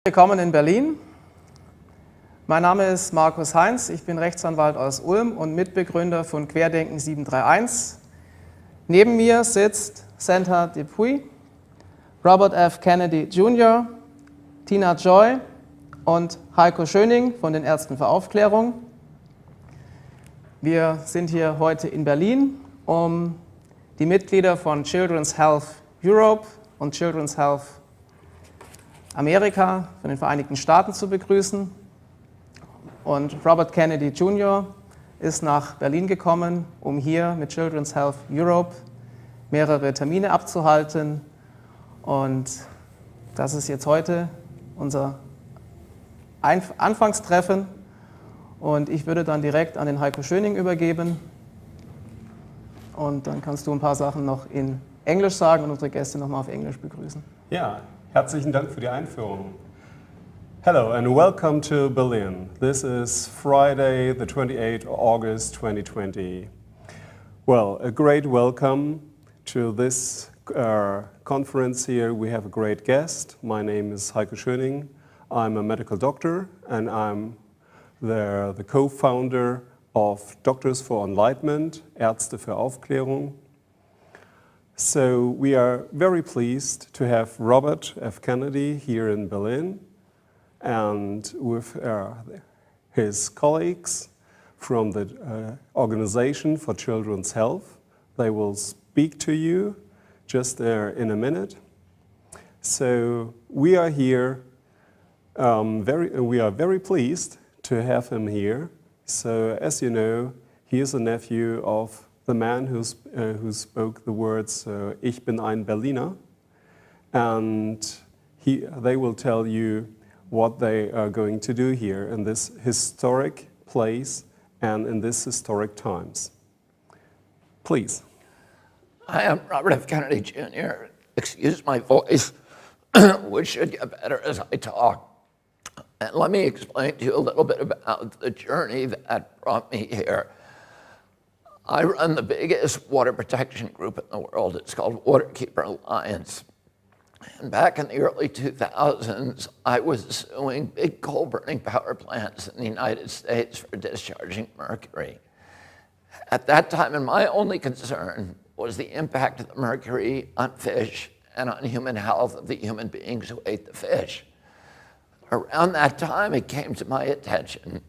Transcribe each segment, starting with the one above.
Willkommen in Berlin. Mein Name ist Markus Haintz, ich bin Rechtsanwalt aus Ulm und Mitbegründer von Querdenken-731. Neben mir sitzt Senta Depuydt, Robert F. Kennedy Jr., Tina Choy und Heiko Schöning von den Ärzten für Aufklärung. Wir sind hier heute in Berlin, um die Mitglieder von Children's Health Europe und Children's Health Amerika von den Vereinigten Staaten zu begrüßen. Und Robert Kennedy Jr. ist nach Berlin gekommen, um hier mit Children's Health Europe mehrere Termine abzuhalten. Und das ist jetzt heute unser Anfangstreffen. Und ich würde dann direkt an den Heiko Schöning übergeben. Und dann kannst du ein paar Sachen noch in Englisch sagen und unsere Gäste nochmal auf Englisch begrüßen. Ja. Herzlichen Dank für die Einführung. Hello and welcome to Berlin. This is Friday, the 28th of August 2020. Well, a great welcome to this conference here. We have a great guest. My name is Heiko Schöning. I'm a medical doctor and I'm the co-founder of Doctors for Enlightenment, Ärzte für Aufklärung. So we are very pleased to have Robert F. Kennedy here in Berlin and with his colleagues from the Organization for Children's Health. They will speak to you just in a minute. So we are here, we are very pleased to have him here. So as you know, he is a nephew of the man who spoke the words, Ich bin ein Berliner, and they will tell you what they are going to do here in this historic place and in this historic times. Please. I am Robert F. Kennedy Jr. Excuse my voice, which should get better as I talk. And let me explain to you a little bit about the journey that brought me here. I run the biggest water protection group in the world. It's called Waterkeeper Alliance. And back in the early 2000s, I was suing big coal-burning power plants in the United States for discharging mercury. At that time, and my only concern was the impact of the mercury on fish and on human health of the human beings who ate the fish. Around that time, it came to my attention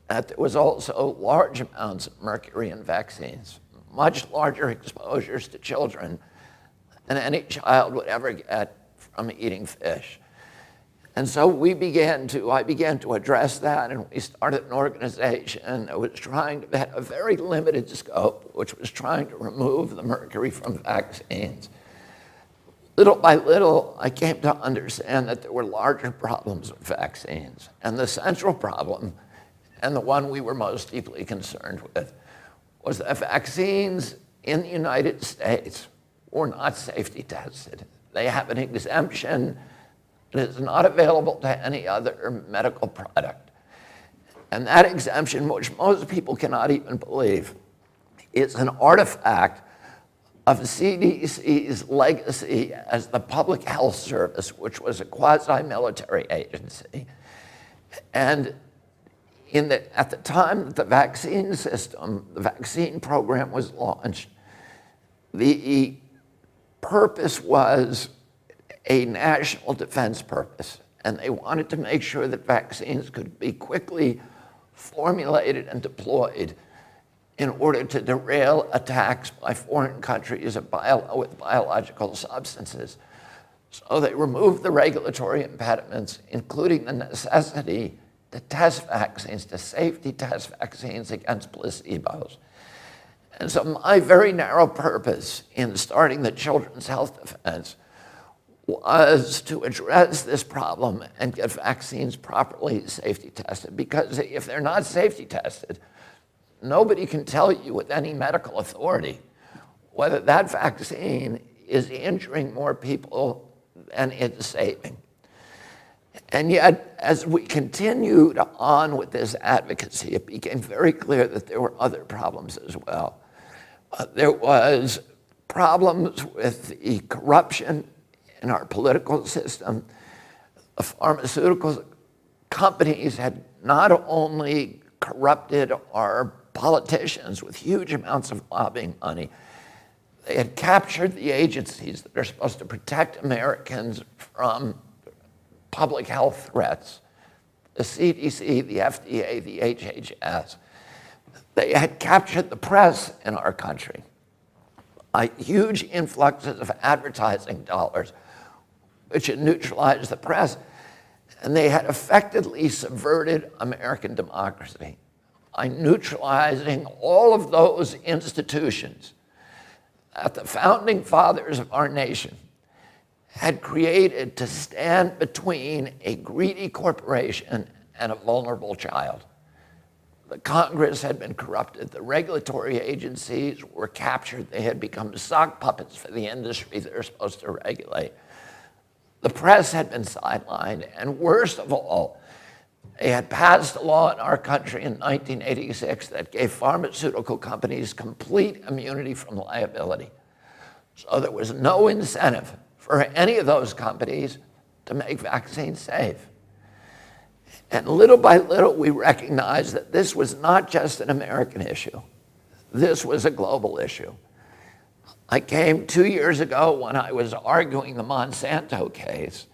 that there was also large amounts of mercury in vaccines, much larger exposures to children than any child would ever get from eating fish. And so I began to address that, and we started an organization that was had a very limited scope, which was trying to remove the mercury from vaccines. Little by little, I came to understand that there were larger problems with vaccines, and the central problem, and the one we were most deeply concerned with, was that vaccines in the United States were not safety tested. They have an exemption that is not available to any other medical product. And that exemption, which most people cannot even believe, is an artifact of CDC's legacy as the Public Health Service, which was a quasi-military agency. And at the time that the vaccine program was launched, the purpose was a national defense purpose. And they wanted to make sure that vaccines could be quickly formulated and deployed in order to derail attacks by foreign countries with biological substances. So they removed the regulatory impediments, including the necessity to test vaccines, to safety test vaccines against placebos. And so my very narrow purpose in starting the Children's Health Defense was to address this problem and get vaccines properly safety tested. Because if they're not safety tested, nobody can tell you with any medical authority whether that vaccine is injuring more people than it's saving. And yet, as we continued on with this advocacy, it became very clear that there were other problems as well. There was problems with the corruption in our political system, the pharmaceutical companies had not only corrupted our politicians with huge amounts of lobbying money, they had captured the agencies that are supposed to protect Americans from public health threats, the CDC, the FDA, the HHS. They had captured the press in our country. Huge influxes of advertising dollars, which had neutralized the press, and they had effectively subverted American democracy by neutralizing all of those institutions that the founding fathers of our nation had created to stand between a greedy corporation and a vulnerable child. The Congress had been corrupted. The regulatory agencies were captured. They had become sock puppets for the industry they're supposed to regulate. The press had been sidelined, and worst of all, they had passed a law in our country in 1986 that gave pharmaceutical companies complete immunity from liability. So there was no incentive for any of those companies to make vaccines safe. And little by little, we recognized that this was not just an American issue. This was a global issue. I came 2 years ago when I was arguing the Monsanto case,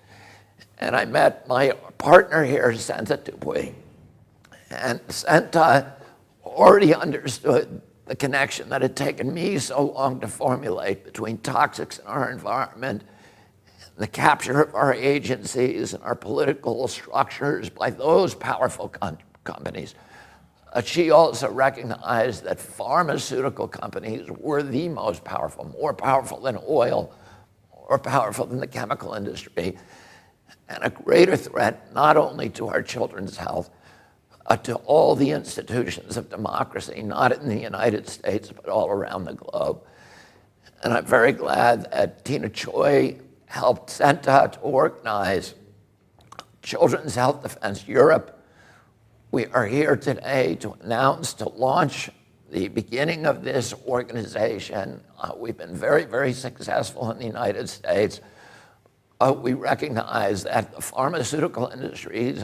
and I met my partner here, Senta Depuydt. And Senta already understood the connection that had taken me so long to formulate between toxics in our environment, the capture of our agencies and our political structures by those powerful companies. She also recognized that pharmaceutical companies were the most powerful, more powerful than oil, more powerful than the chemical industry, and a greater threat not only to our children's health, to all the institutions of democracy, not in the United States, but all around the globe. And I'm very glad that Tina Choy helped Senta to organize Children's Health Defense Europe. We are here today to announce, to launch the beginning of this organization. We've been very, very successful in the United States. We recognize that the pharmaceutical industry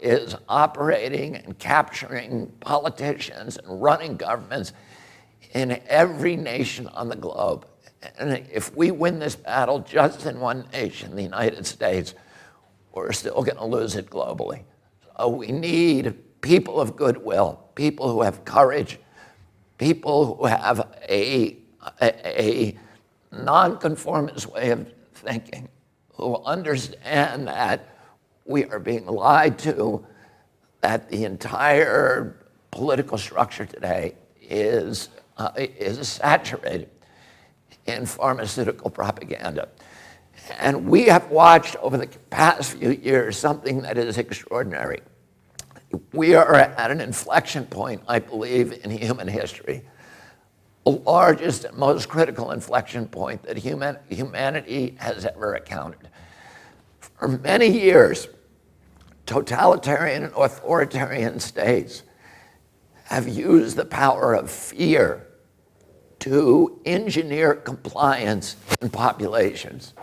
is operating and capturing politicians and running governments in every nation on the globe. And if we win this battle just in one nation, the United States, we're still going to lose it globally. So we need people of goodwill, people who have courage, people who have a nonconformist way of thinking, who understand that we are being lied to, that the entire political structure today is saturated in pharmaceutical propaganda. And we have watched over the past few years something that is extraordinary. We are at an inflection point, I believe, in human history. The largest and most critical inflection point that humanity has ever encountered. For many years, totalitarian and authoritarian states have used the power of fear to engineer compliance in populations.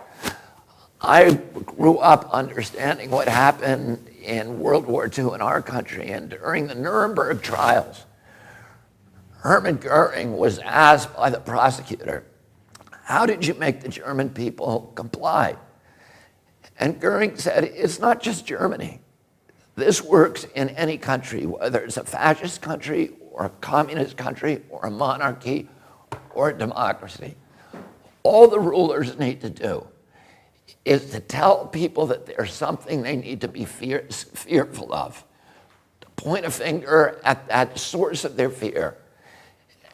I grew up understanding what happened in World War II in our country, and during the Nuremberg trials, Hermann Goering was asked by the prosecutor, how did you make the German people comply? And Goering said, it's not just Germany. This works in any country, whether it's a fascist country or a communist country or a monarchy or a democracy. All the rulers need to do is to tell people that there's something they need to be fearful of, to point a finger at that source of their fear.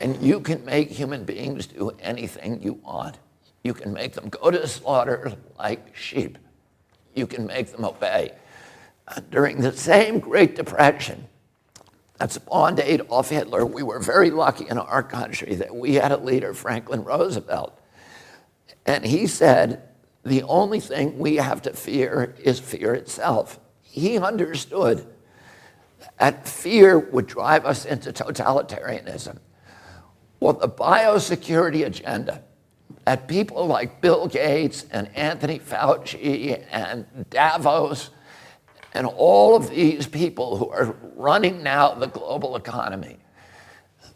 And you can make human beings do anything you want. You can make them go to slaughter like sheep. You can make them obey. During the same Great Depression that spawned Adolf Hitler, we were very lucky in our country that we had a leader, Franklin Roosevelt. And he said, the only thing we have to fear is fear itself. He understood that fear would drive us into totalitarianism. Well, the biosecurity agenda that people like Bill Gates and Anthony Fauci and Davos And all of these people who are running now the global economy,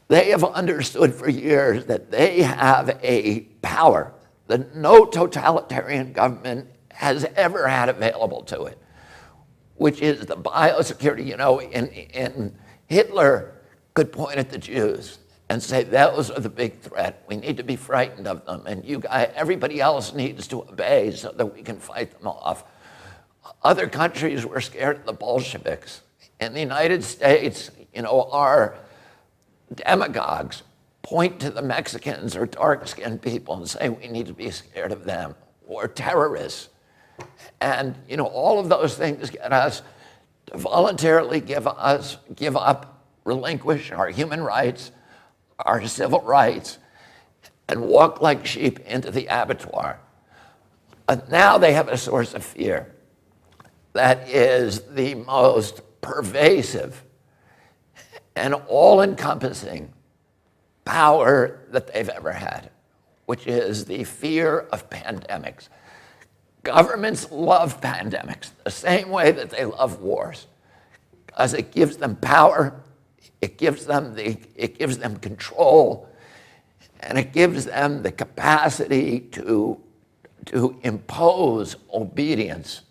they have understood for years that they have a power that no totalitarian government has ever had available to it, which is the biosecurity. You know, in Hitler could point at the Jews and say, those are the big threat. We need to be frightened of them, and you guys, everybody else needs to obey so that we can fight them off. Other countries were scared of the Bolsheviks. In the United States, you know, our demagogues point to the Mexicans or dark-skinned people and say we need to be scared of them, or terrorists. And, you know, all of those things get us to voluntarily give up, relinquish our human rights, our civil rights, and walk like sheep into the abattoir. But now they have a source of fear that is the most pervasive and all-encompassing power that they've ever had, which is the fear of pandemics. Governments love pandemics the same way that they love wars, because it gives them power, it gives them control, and it gives them the capacity to impose obedience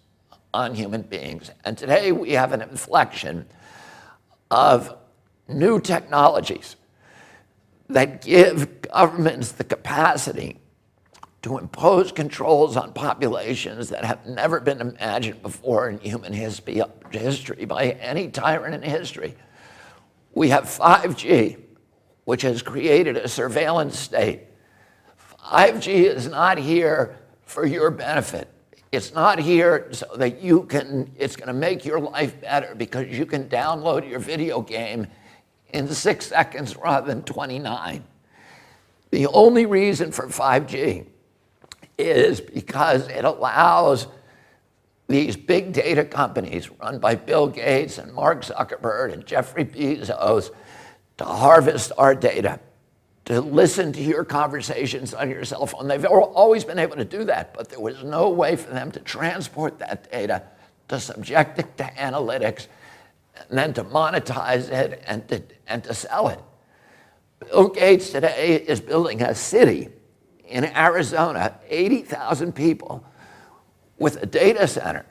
on human beings. And today we have an inflection of new technologies that give governments the capacity to impose controls on populations that have never been imagined before in human history by any tyrant in history. We have 5G, which has created a surveillance state. 5G is not here for your benefit. It's not here so that it's going to make your life better because you can download your video game in 6 seconds rather than 29. The only reason for 5G is because it allows these big data companies run by Bill Gates and Mark Zuckerberg and Jeffrey Bezos to harvest our data, to listen to your conversations on your cell phone. They've always been able to do that, but there was no way for them to transport that data, to subject it to analytics, and then to monetize it and to sell it. Bill Gates today is building a city in Arizona, 80,000 people, with a data center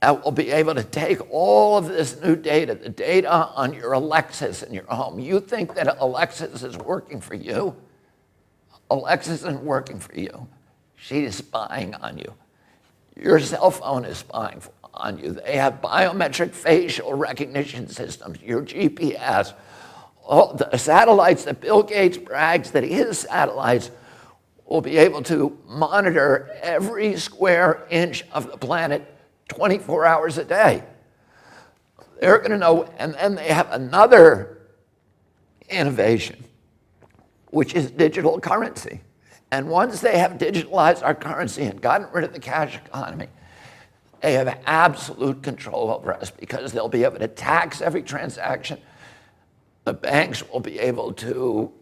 that will be able to take all of this new data, the data on your Alexis in your home. You think that Alexis is working for you? Alexis isn't working for you. She's spying on you. Your cell phone is spying on you. They have biometric facial recognition systems, your GPS, all the satellites that Bill Gates brags that his satellites will be able to monitor every square inch of the planet 24 hours a day. They're going to know, and then they have another innovation, which is digital currency. And once they have digitalized our currency and gotten rid of the cash economy, they have absolute control over us because they'll be able to tax every transaction. The banks will be able to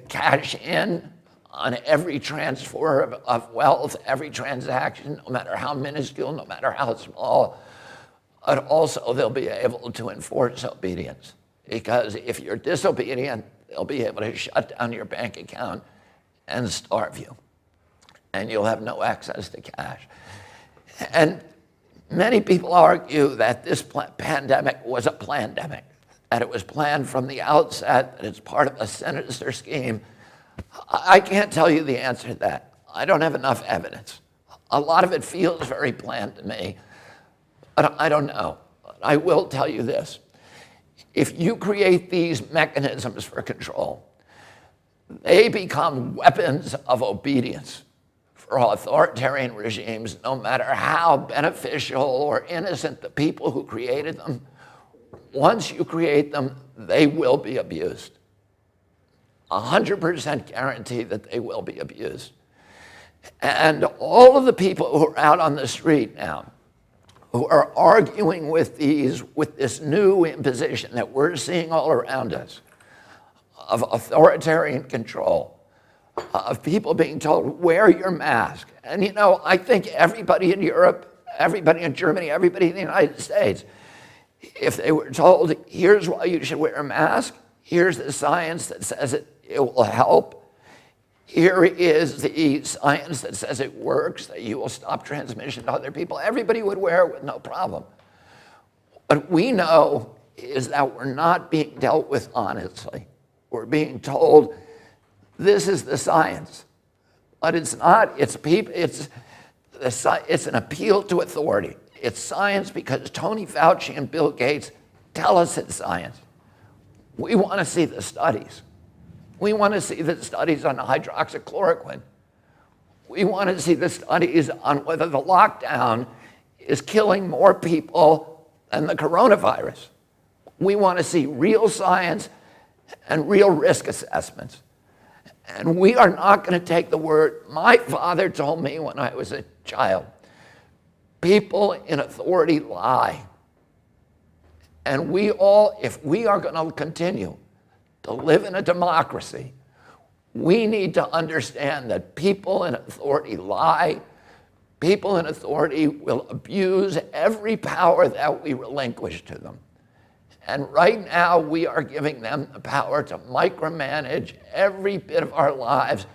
cash in on every transfer of wealth, every transaction, no matter how minuscule, no matter how small. But also they'll be able to enforce obedience, because if you're disobedient, they'll be able to shut down your bank account and starve you, and you'll have no access to cash. And many people argue that this pandemic was a plandemic, that it was planned from the outset, that it's part of a sinister scheme. I can't tell you the answer to that. I don't have enough evidence. A lot of it feels very planned to me, but I don't know. I will tell you this. If you create these mechanisms for control, they become weapons of obedience for authoritarian regimes, no matter how beneficial or innocent the people who created them. Once you create them, they will be abused. 100% guarantee that they will be abused. And all of the people who are out on the street now, who are arguing with this new imposition that we're seeing all around us of authoritarian control, of people being told, wear your mask. And you know, I think everybody in Europe everybody in Germany, everybody in the United States, if they were told, here's why you should wear a mask, here's the science that says it will help, here is the science that says it works, that you will stop transmission to other people, everybody would wear it with no problem. What we know is that we're not being dealt with honestly. We're being told, this is the science. But it's not, it's an appeal to authority. It's science because Tony Fauci and Bill Gates tell us it's science. We want to see the studies. We want to see the studies on hydroxychloroquine. We want to see the studies on whether the lockdown is killing more people than the coronavirus. We want to see real science and real risk assessments. And we are not going to take the word. My father told me when I was a child, people in authority lie. And we all, if we are going to continue to live in a democracy, we need to understand that people in authority lie. People in authority will abuse every power that we relinquish to them. And right now, we are giving them the power to micromanage every bit of our lives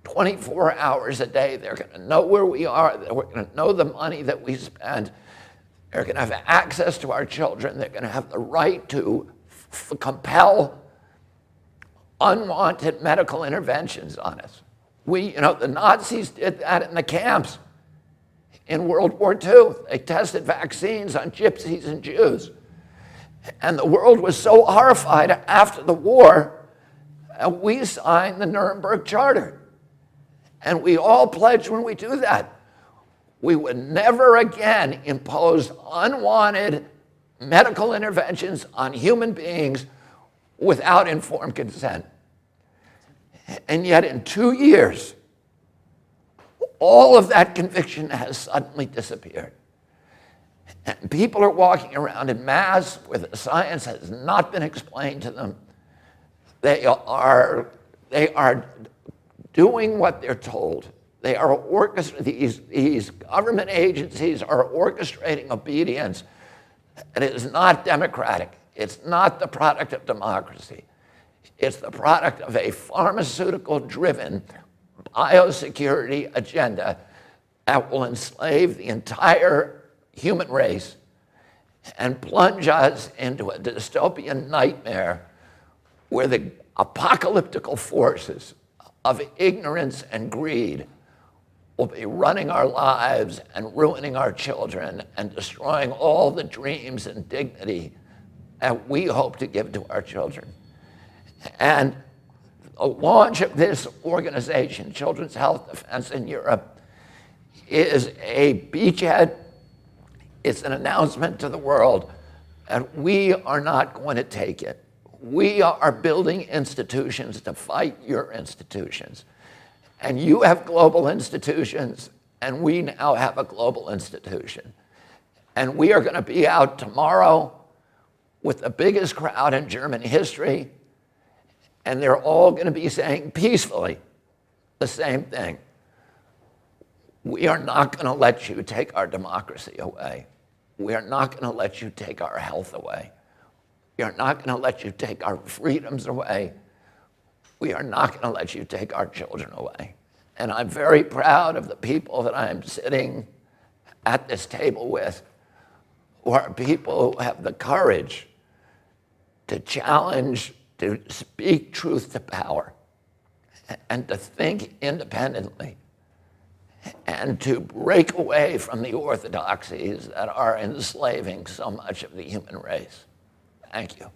24 hours a day. They're going to know where we are. They're going to know the money that we spend. They're going to have access to our children. They're going to have the right to compel unwanted medical interventions on us. The Nazis did that in the camps in World War II. They tested vaccines on gypsies and Jews. And the world was so horrified after the war, we signed the Nuremberg Charter. And we all pledged when we do that, we would never again impose unwanted medical interventions on human beings without informed consent. And yet in 2 years, all of that conviction has suddenly disappeared. And people are walking around in mass where the science has not been explained to them. They are doing what they're told. They are these government agencies are orchestrating obedience, and it is not democratic. It's not the product of democracy. It's the product of a pharmaceutical-driven biosecurity agenda that will enslave the entire human race and plunge us into a dystopian nightmare where the apocalyptical forces of ignorance and greed will be running our lives and ruining our children and destroying all the dreams and dignity that we hope to give to our children. And the launch of this organization, Children's Health Defense in Europe, is a beachhead. It's an announcement to the world, and we are not going to take it. We are building institutions to fight your institutions. And you have global institutions, and we now have a global institution. And we are going to be out tomorrow with the biggest crowd in German history, and they're all going to be saying peacefully the same thing. We are not going to let you take our democracy away. We are not going to let you take our health away. We are not going to let you take our freedoms away. We are not going to let you take our children away. And I'm very proud of the people that I'm sitting at this table with, who are people who have the courage to challenge, to speak truth to power, and to think independently, and to break away from the orthodoxies that are enslaving so much of the human race. Thank you.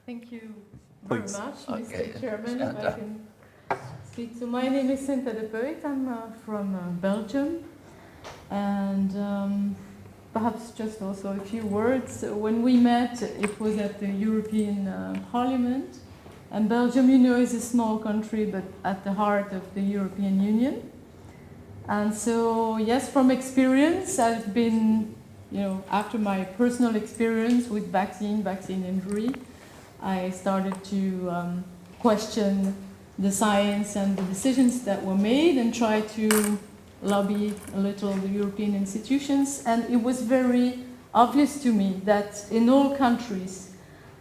Thank you very much, Okay. Mr. Chairman. If I Senta. can speak. So my name is Senta Depuydt. I'm from Belgium. And perhaps just also a few words. When we met, it was at the European Parliament. And Belgium, you know, is a small country, but at the heart of the European Union. And so, yes, from experience, I've been, after my personal experience with vaccine injury, I started to question the science and the decisions that were made and try to lobby a little the European institutions. And it was very obvious to me that in all countries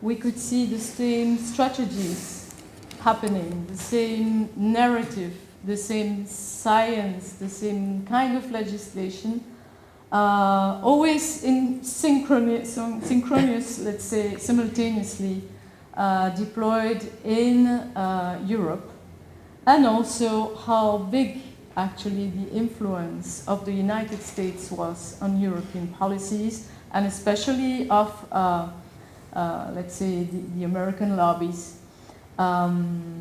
we could see the same strategies happening, the same narrative, the same science, the same kind of legislation, always in synchronous, let's say, simultaneously deployed in Europe, and also how big actually the influence of the United States was on European policies, and especially of, let's say, the American lobbies.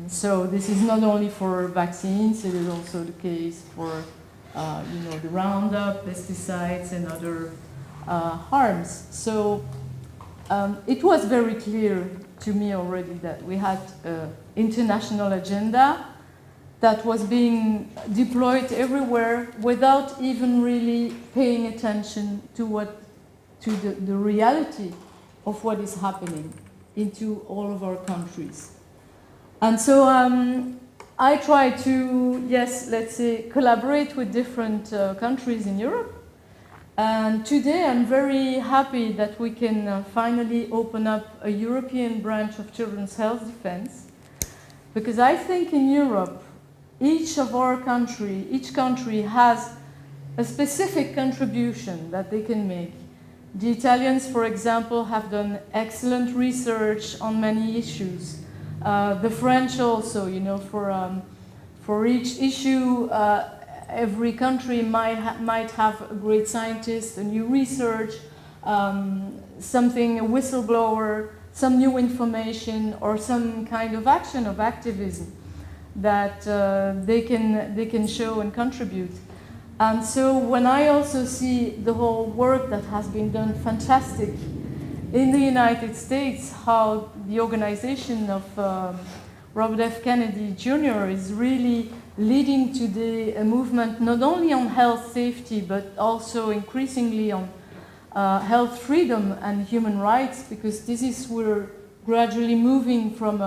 So this is not only for vaccines, it is also the case for the Roundup, pesticides, and other harms. So it was very clear to me already that we had an international agenda that was being deployed everywhere without even really paying attention to the reality of what is happening into all of our countries. And so I try to, yes, let's say, collaborate with different countries in Europe. And today I'm very happy that we can finally open up a European branch of children's health defense. Because I think in Europe, each country has a specific contribution that they can make. The Italians, for example, have done excellent research on many issues. The French also, for each issue, every country might have a great scientist, a new research, something, a whistleblower, some new information, or some kind of action of activism that they can show and contribute. And so when I also see the whole work that has been done fantastic in the United States, how the organization of Robert F. Kennedy Jr. is really leading today a movement not only on health safety, but also increasingly on health freedom and human rights, because this is we're gradually moving from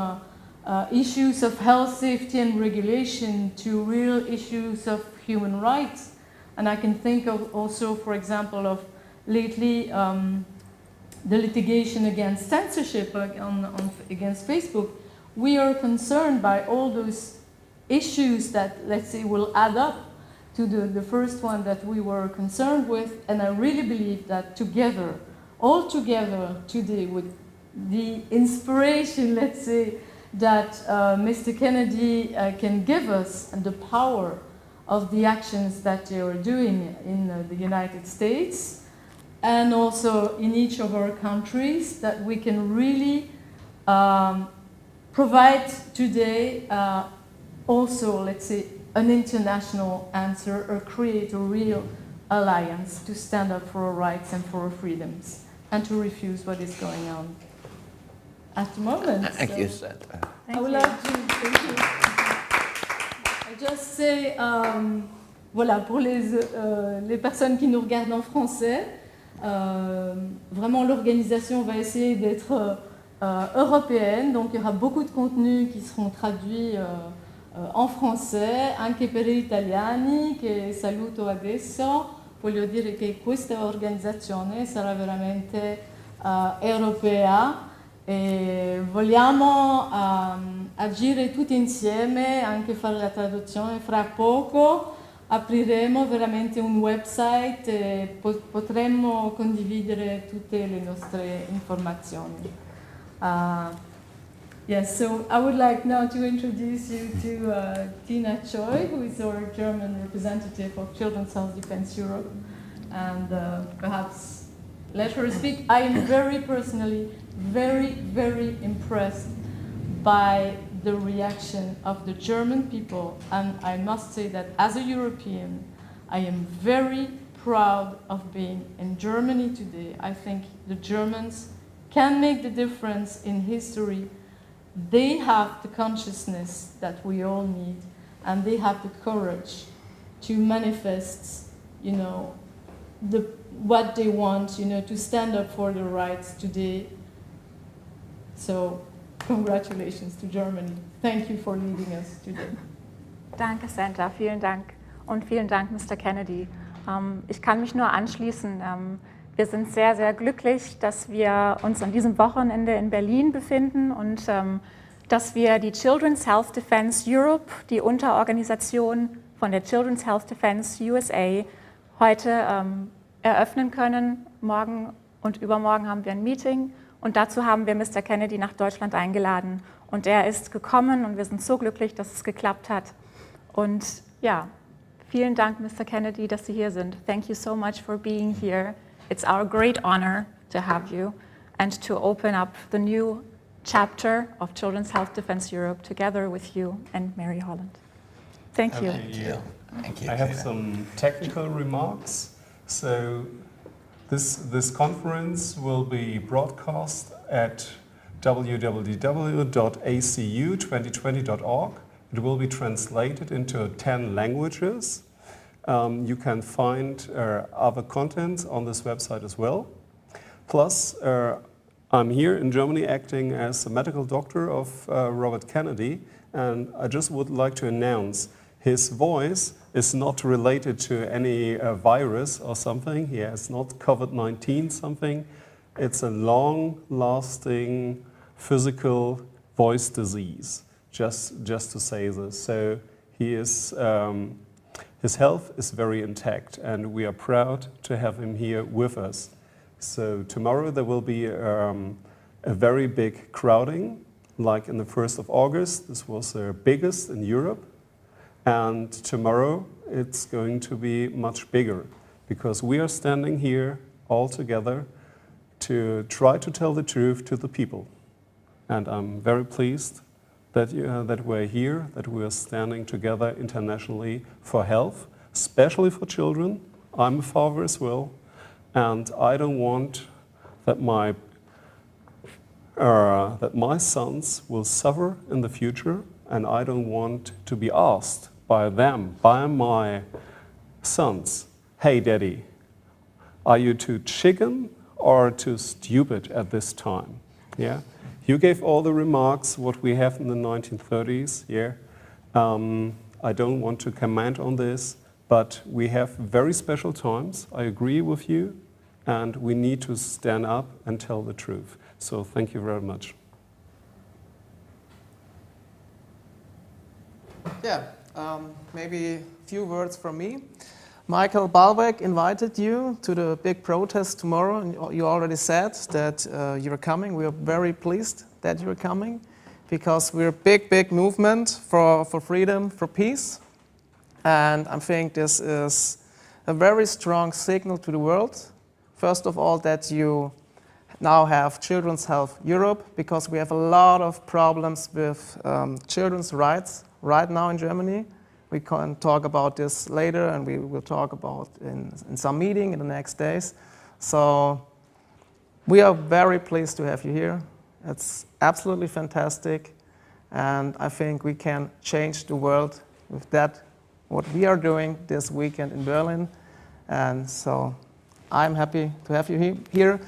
issues of health safety and regulation to real issues of human rights. And I can think of also, for example, of lately the litigation against censorship against Facebook. We are concerned by all those issues that, let's say, will add up to the first one that we were concerned with. And I really believe that together, all together today, with the inspiration, let's say, that Mr. Kennedy can give us, and the power of the actions that they are doing in the United States, and also in each of our countries, that we can really provide today also, let's say, an international answer, or create a real alliance to stand up for our rights and for our freedoms, and to refuse what is going on at the moment. Thank you, Senta. I would like to thank you. I just say, voilà, pour les personnes qui nous regardent en français, vraiment l'organisation va essayer d'être européenne, donc il y aura beaucoup de contenus qui seront traduits en français, anche per gli italiani che saluto adesso. Voglio dire che questa organizzazione sarà veramente europea e vogliamo agire tutti insieme, anche fare la traduzione. Fra poco apriremo veramente un website e potremo condividere tutte le nostre informazioni. Yes, so I would like now to introduce you to Tina Choy, who is our German representative of Children's Health Defense Europe, and perhaps let her speak. I am very personally very impressed by the reaction of the German people, and I must say that as a European, I am very proud of being in Germany today. I think the Germans can make the difference in history. They have the consciousness that we all need, and they have the courage to manifest, what they want, to stand up for their rights today. So congratulations to Germany. Thank you for leading us today. Danke, Senta. Vielen Dank. Und vielen Dank, Mr. Kennedy. Ich kann mich nur anschließen. Wir sind sehr, sehr glücklich, dass wir uns an diesem Wochenende in Berlin befinden und dass wir die Children's Health Defense Europe, die Unterorganisation von der Children's Health Defense USA, heute eröffnen können. Morgen und übermorgen haben wir ein Meeting und dazu haben wir Mr. Kennedy nach Deutschland eingeladen. Und er ist gekommen und wir sind so glücklich, dass es geklappt hat. Und ja, vielen Dank, Mr. Kennedy, dass Sie hier sind. Thank you so much for being here. It's our great honor to have you and to open up the new chapter of Children's Health Defense Europe together with you and Mary Holland. Thank you. Thank you. I have some technical remarks. So this conference will be broadcast at www.acu2020.org. It will be translated into 10 languages. You can find other contents on this website as well. Plus, I'm here in Germany acting as a medical doctor of Robert Kennedy, and I just would like to announce his voice is not related to any virus or something. He has not COVID-19 something. It's a long-lasting physical voice disease, just to say this. So he is, his health is very intact, and we are proud to have him here with us. So tomorrow there will be a very big crowding, like in the 1st of August. This was the biggest in Europe. And tomorrow it's going to be much bigger, because we are standing here all together to try to tell the truth to the people. And I'm very pleased that we're here, that we're standing together internationally for health, especially for children. I'm a father as well, and I don't want that my sons will suffer in the future, and I don't want to be asked by them, by my sons, "Hey, Daddy, are you too chicken or too stupid at this time?" Yeah, you gave all the remarks what we have in the 1930s. Yeah, I don't want to comment on this, but we have very special times. I agree with you, and we need to stand up and tell the truth. So thank you very much. Yeah, maybe a few words from me. Michael Balbeck invited you to the big protest tomorrow, and you already said that you're coming. We are very pleased that you're coming, because we're a big movement for freedom, for peace. And I think this is a very strong signal to the world. First of all, that you now have Children's Health Europe, because we have a lot of problems with children's rights right now in Germany. We can talk about this later, and we will talk about in some meeting in the next days. So we are very pleased to have you here. It's absolutely fantastic, and I think we can change the world with that, what we are doing this weekend in Berlin. And so I'm happy to have you here.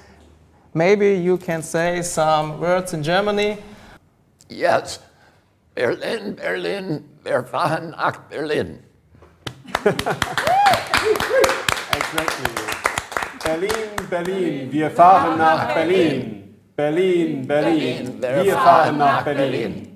Maybe you can say some words in Germany. Yes. Berlin, Berlin, wir fahren nach Berlin. Exactly. Berlin, Berlin, wir fahren nach Berlin. Berlin, Berlin, wir fahren nach Berlin.